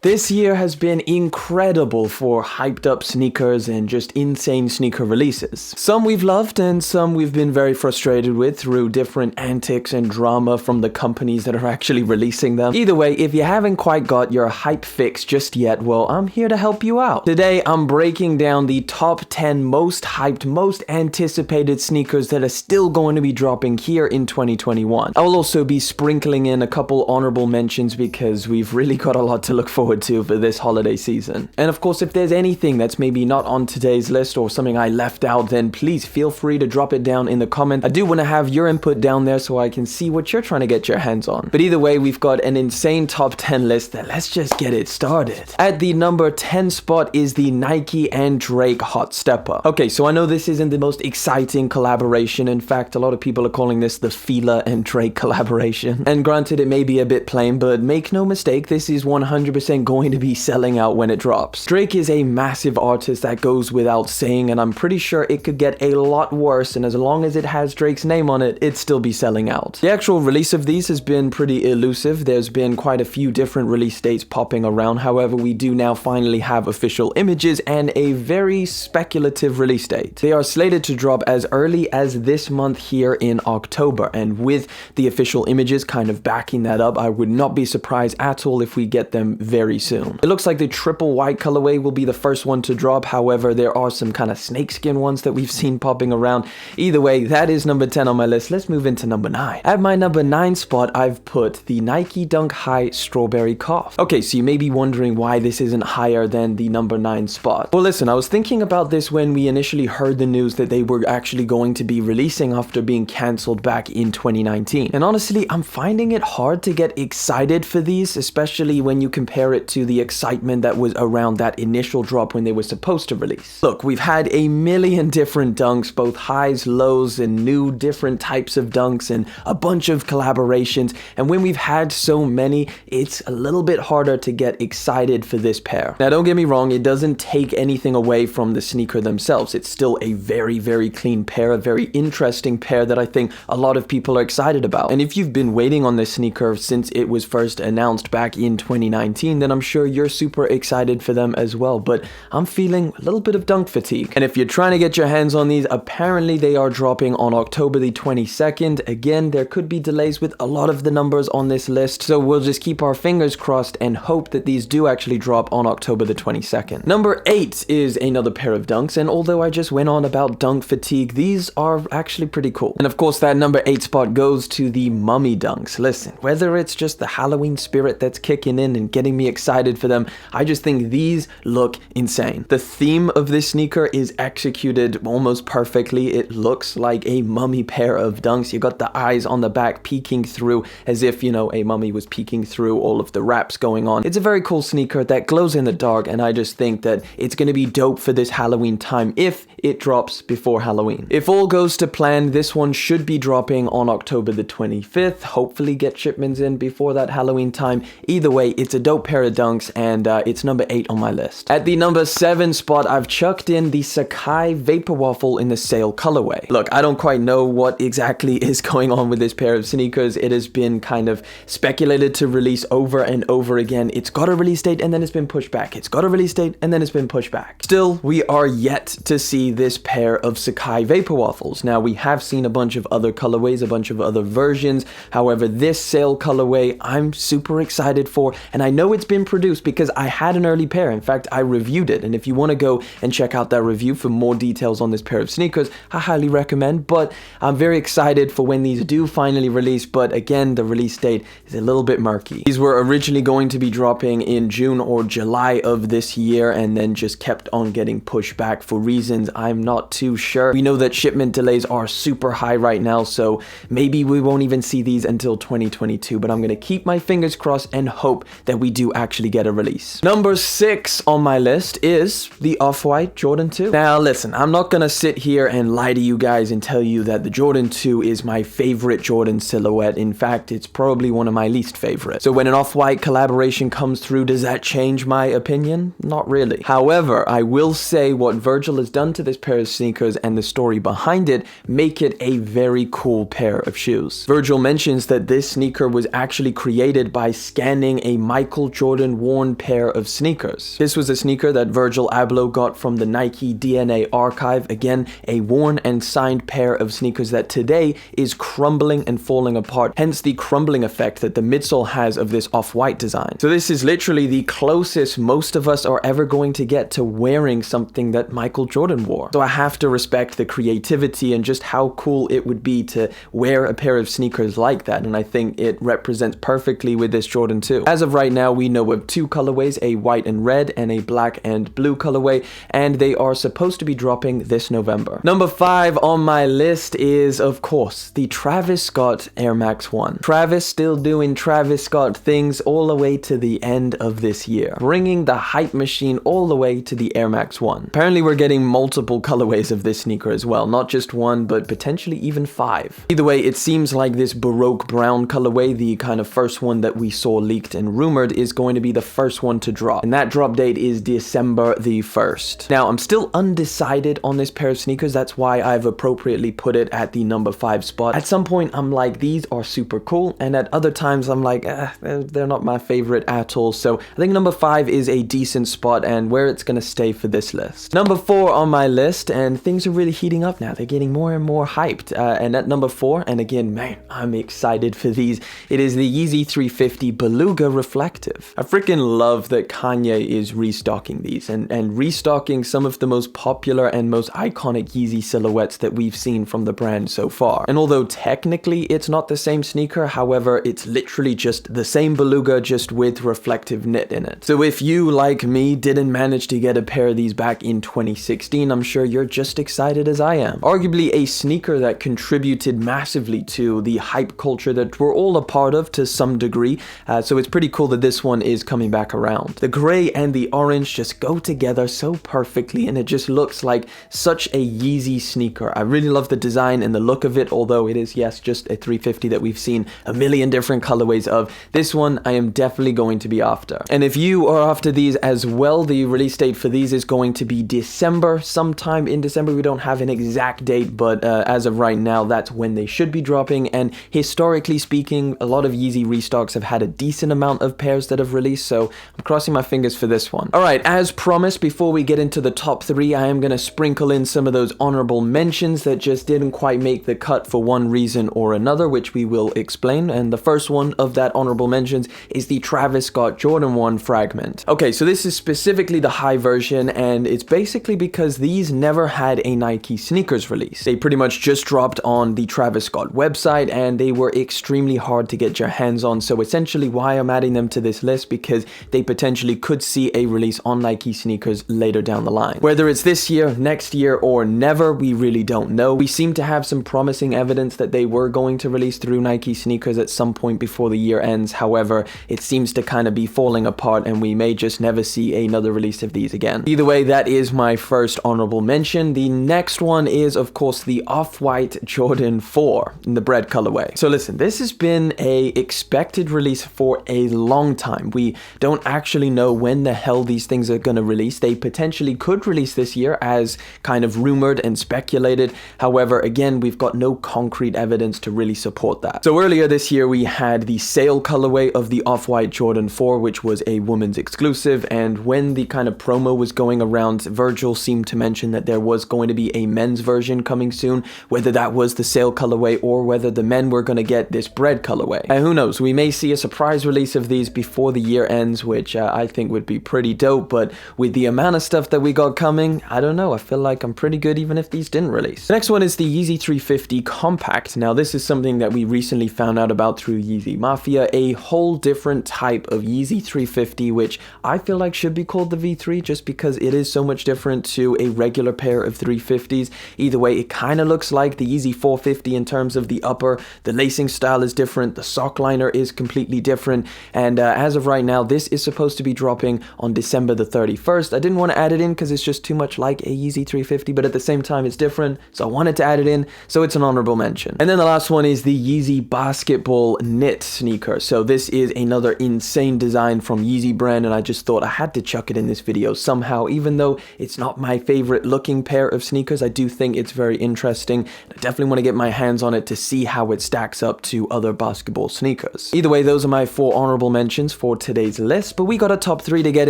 This year has been incredible for hyped up sneakers and just insane sneaker releases. Some we've loved and some we've been very frustrated with through different antics and drama from the companies that are actually releasing them. Either way, if you haven't quite got your hype fix just yet, well, I'm here to help you out. Today, I'm breaking down the top 10 most hyped, most anticipated sneakers that are still going to be dropping here in 2021. I will also be sprinkling in a couple honorable mentions because we've really got a lot to look forward to for this holiday season. And of course, if there's anything that's maybe not on today's list or something I left out, then please feel free to drop it down in the comments. I do want to have your input down there so I can see what you're trying to get your hands on. But either way, we've got an insane top 10 list that let's just get it started. At the number 10 spot is the Nike and Drake Hot Steppa. Okay, so I know this isn't the most exciting collaboration. In fact, a lot of people are calling this the Fila and Drake collaboration. And granted, it may be a bit plain, but make no mistake, this is 100% going to be selling out when it drops. Drake is a massive artist, that goes without saying, and I'm pretty sure it could get a lot worse, and as long as it has Drake's name on it, it'd still be selling out. The actual release of these has been pretty elusive. There's been quite a few different release dates popping around. However, we do now finally have official images and a very speculative release date. They are slated to drop as early as this month here in October, and with the official images kind of backing that up, I would not be surprised at all if we get them very soon. It looks like the triple white colorway will be the first one to drop. However, there are some kind of snakeskin ones that we've seen popping around. Either way, that is number 10 on my list. Let's move into number 9. At my number 9 spot, I've put the Nike Dunk High Strawberry Cough. Okay, so you may be wondering why this isn't higher than the number 9 spot. Well, listen, I was thinking about this when we initially heard the news that they were actually going to be releasing after being cancelled back in 2019. And honestly, I'm finding it hard to get excited for these, especially when you compare it to the excitement that was around that initial drop when they were supposed to release. Look, we've had a million different dunks, both highs, lows, and new different types of dunks, and a bunch of collaborations, and when we've had so many, it's a little bit harder to get excited for this pair. Now, don't get me wrong, it doesn't take anything away from the sneaker themselves. It's still a very, very clean pair, a very interesting pair that I think a lot of people are excited about. And if you've been waiting on this sneaker since it was first announced back in 2019, then I'm sure you're super excited for them as well, but I'm feeling a little bit of dunk fatigue. And if you're trying to get your hands on these, apparently they are dropping on October the 22nd. Again, there could be delays with a lot of the numbers on this list, so we'll just keep our fingers crossed and hope that these do actually drop on October the 22nd. Number 8 is another pair of dunks, and although I just went on about dunk fatigue, these are actually pretty cool. And of course, that number 8 spot goes to the Mummy dunks. Listen, whether it's just the Halloween spirit that's kicking in and getting me excited for them, I just think these look insane. The theme of this sneaker is executed almost perfectly. It looks like a mummy pair of dunks. You got the eyes on the back peeking through as if, you know, a mummy was peeking through all of the wraps going on. It's a very cool sneaker that glows in the dark, and I just think that it's going to be dope for this Halloween time if it drops before Halloween. If all goes to plan, this one should be dropping on October the 25th. Hopefully get shipments in before that Halloween time. Either way, it's a dope pair of dunks, and it's number 8 on my list. At the number 7 spot, I've chucked in the Sacai Vaporwaffle in the Sail colorway. Look, I don't quite know what exactly is going on with this pair of sneakers. It has been kind of speculated to release over and over again. It's got a release date and then it's been pushed back. It's got a release date and then it's been pushed back. Still, we are yet to see this pair of Sacai Vaporwaffles. Now, we have seen a bunch of other colorways, a bunch of other versions. However, this Sail colorway, I'm super excited for, and I know it's been produced because I had an early pair. In fact, I reviewed it, and if you want to go and check out that review for more details on this pair of sneakers, I highly recommend. But I'm very excited for when these do finally release, but again, the release date is a little bit murky. These were originally going to be dropping in June or July of this year, and then just kept on getting pushed back for reasons I'm not too sure. We know that shipment delays are super high right now, so maybe we won't even see these until 2022, but I'm going to keep my fingers crossed and hope that we do actually get a release. Number 6 on my list is the Off-White Jordan 2. Now listen, I'm not gonna sit here and lie to you guys and tell you that the Jordan 2 is my favorite Jordan silhouette. In fact, it's probably one of my least favorite. So when an Off-White collaboration comes through, does that change my opinion? Not really. However, I will say what Virgil has done to this pair of sneakers and the story behind it make it a very cool pair of shoes. Virgil mentions that this sneaker was actually created by scanning a Michael Jordan Jordan worn pair of sneakers. This was a sneaker that Virgil Abloh got from the Nike DNA archive. Again, a worn and signed pair of sneakers that today is crumbling and falling apart, hence the crumbling effect that the midsole has of this off-white design. So this is literally the closest most of us are ever going to get to wearing something that Michael Jordan wore. So I have to respect the creativity and just how cool it would be to wear a pair of sneakers like that, and I think it represents perfectly with this Jordan 2. As of right now, we know of 2 colorways, a white and red and a black and blue colorway, and they are supposed to be dropping this November. Number 5 on my list is, of course, the Travis Scott Air Max 1. Travis still doing Travis Scott things all the way to the end of this year, bringing the hype machine all the way to the Air Max 1. Apparently we're getting multiple colorways of this sneaker as well, not just 1, but potentially even 5. Either way, it seems like this Baroque brown colorway, the kind of first one that we saw leaked and rumored, is going to be the first one to drop, and that drop date is December the 1st. Now, I'm still undecided on this pair of sneakers, that's why I've appropriately put it at the number 5 spot. At some point, I'm like, these are super cool, and at other times, I'm like, they're not my favorite at all, so I think number 5 is a decent spot and where it's gonna stay for this list. Number 4 on my list, and things are really heating up now, they're getting more and more hyped, and at number 4, and again, man, I'm excited for these, it is the Yeezy 350 Beluga Reflective. I freaking love that Kanye is restocking these, and restocking some of the most popular and most iconic Yeezy silhouettes that we've seen from the brand so far. And although technically it's not the same sneaker, however, it's literally just the same Beluga, just with reflective knit in it. So if you, like me, didn't manage to get a pair of these back in 2016, I'm sure you're just excited as I am. Arguably a sneaker that contributed massively to the hype culture that we're all a part of to some degree, so it's pretty cool that this one is coming back around. The gray and the orange just go together so perfectly, and it just looks like such a Yeezy sneaker. I really love the design and the look of it, although it is, yes, just a 350 that we've seen a million different colorways of. This one I am definitely going to be after. And if you are after these as well, the release date for these is going to be December, sometime in December. We don't have an exact date, but as of right now, that's when they should be dropping. And historically speaking, a lot of Yeezy restocks have had a decent amount of pairs that have released, so I'm crossing my fingers for this one. Alright, as promised, before we get into the top 3, I am going to sprinkle in some of those honorable mentions that just didn't quite make the cut for one reason or another, which we will explain. And the first one of that honorable mentions is the Travis Scott Jordan 1 fragment. Okay, so this is specifically the high version, and it's basically because these never had a Nike sneakers release. They pretty much just dropped on the Travis Scott website, and they were extremely hard to get your hands on. So essentially why I'm adding them to this list, because they potentially could see a release on Nike sneakers later down the line. Whether it's this year, next year, or never, we really don't know. We seem to have some promising evidence that they were going to release through Nike sneakers at some point before the year ends. However, it seems to kind of be falling apart, and we may just never see another release of these again. Either way, that is my first honorable mention. The next one is, of course, the off-white Jordan 4 in the Bred colorway. So listen, this has been a expected release for a long time. We don't actually know when the hell these things are going to release. They potentially could release this year, as kind of rumored and speculated. However, again, we've got no concrete evidence to really support that. So earlier this year, we had the sale colorway of the off-white Jordan 4, which was a woman's exclusive, and when the kind of promo was going around, Virgil seemed to mention that there was going to be a men's version coming soon, whether that was the sale colorway or whether the men were going to get this Bred colorway. And who knows, we may see a surprise release of these before the year ends, which I think would be pretty dope, but with the amount of stuff that we got coming, I don't know, I feel like I'm pretty good even if these didn't release. The next one is the Yeezy 350 Compact. Now this is something that we recently found out about through Yeezy Mafia, a whole different type of Yeezy 350, which I feel like should be called the V3 just because it is so much different to a regular pair of 350s. Either way, it kind of looks like the Yeezy 450 in terms of the upper, the lacing style is different, the sock liner is completely different, and as of right now, this is supposed to be dropping on December the 31st. I didn't want to add it in because it's just too much like a Yeezy 350, but at the same time, it's different, so I wanted to add it in, so it's an honorable mention. And then the last one is the Yeezy Basketball Knit sneaker. So this is another insane design from Yeezy brand, and I just thought I had to chuck it in this video somehow. Even though it's not my favorite looking pair of sneakers, I do think it's very interesting. I definitely want to get my hands on it to see how it stacks up to other basketball sneakers. Either way, those are my 4 honorable mentions for today's list, but we got a top 3 to get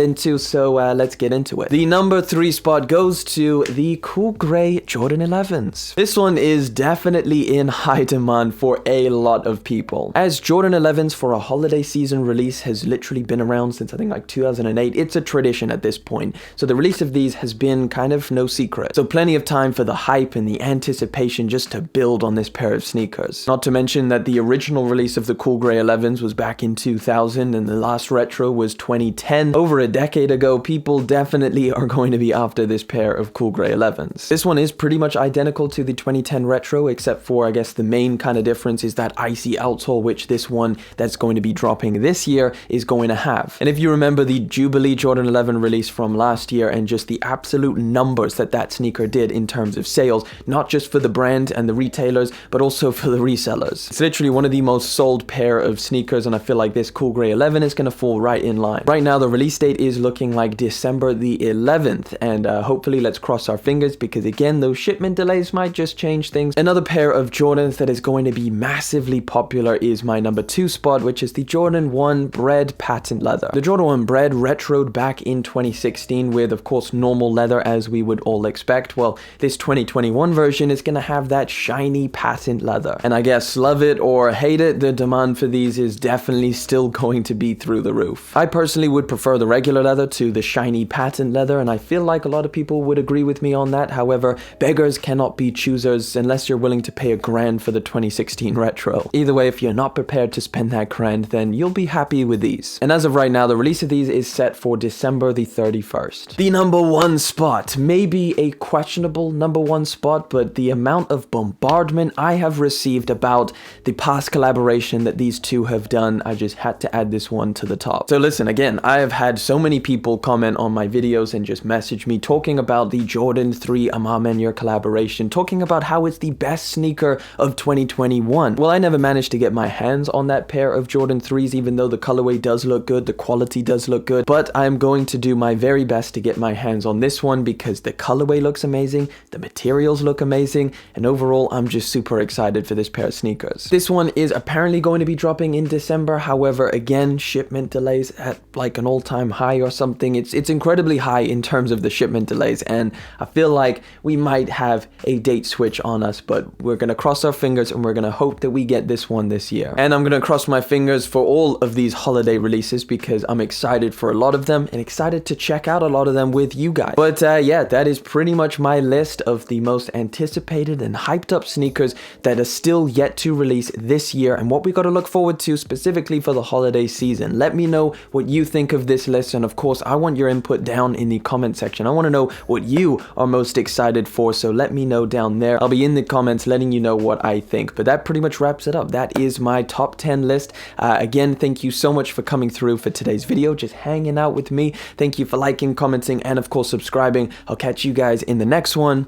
into, so let's get into it. The number 3 spot goes to the cool grey Jordan 11s. This one is definitely in high demand for a lot of people. As Jordan 11s for a holiday season release has literally been around since I think like 2008, it's a tradition at this point. So the release of these has been kind of no secret. So plenty of time for the hype and the anticipation just to build on this pair of sneakers. Not to mention that the original release of the cool grey 11s was back in 2000 and the last retro was 2010. Over a decade ago, people definitely are going to be after this pair of cool grey 11s. This one is pretty much identical to the 2010 retro, except for I guess the main kind of difference is that icy outsole, which this one that's going to be dropping this year is going to have. And if you remember the Jubilee Jordan 11 release from last year and just the absolute numbers that that sneaker did in terms of sales, not just for the brand and the retailers, but also for the resellers. It's literally one of the most sold pair of sneakers, and I feel like this cool grey 11 is going to fall right in line. Right now, the release date is looking like December the 11th, and hopefully let's cross our fingers, because again, those shipment delays might just change things. Another pair of Jordans that is going to be massively popular is my number 2 spot, which is the Jordan 1 Bred patent leather. The Jordan 1 Bred retroed back in 2016 with, of course, normal leather as we would all expect. Well, this 2021 version is going to have that shiny patent leather. And I guess love it or hate it, the demand for these is definitely still going to be through the roof. I personally would prefer the regular leather to the shiny patent leather, and I feel like a lot of people would agree with me on that. However, beggars cannot be choosers unless you're willing to pay $1,000 for the 2016 retro. Either way, if you're not prepared to spend that grand, then you'll be happy with these. And as of right now, the release of these is set for December the 31st. The number 1 spot, maybe a questionable number 1 spot, but the amount of bombardment I have received about the past collaboration that these two have done, I just had to add this one to the top. So listen, again, I have had so many people comment on my videos and just message me talking about the Jordan 3 A Ma Maniere collaboration, talking about how it's the best sneaker of 2021. Well, I never managed to get my hands on that pair of Jordan 3s, even though the colorway does look good, the quality does look good, but I'm going to do my very best to get my hands on this one because the colorway looks amazing, the materials look amazing, and overall, I'm just super excited for this pair of sneakers. This one is apparently going to be dropping in December. However, again, shipment delays at like an all-time high or something. It's incredibly high in terms of the shipment delays, and I feel like we might have a date switch on us, but we're gonna cross our fingers and we're gonna hope that we get this one this year. And I'm gonna cross my fingers for all of these holiday releases because I'm excited for a lot of them and excited to check out a lot of them with you guys. But yeah, that is pretty much my list of the most anticipated and hyped up sneakers that are still yet to release this year and what we got to look forward to specifically for the holiday season. Let me know what you think of this list, and of course I want your input down in the comment section. I want to know what you are most excited for, so let me know down there. I'll be in the comments letting you know what I think. But that pretty much wraps it up. That is my top 10 list. Again, thank you so much for coming through for today's video, just hanging out with me. Thank you for liking, commenting, and of course subscribing. I'll catch you guys in the next one,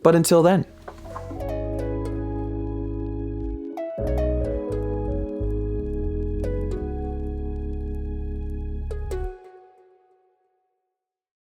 but until then.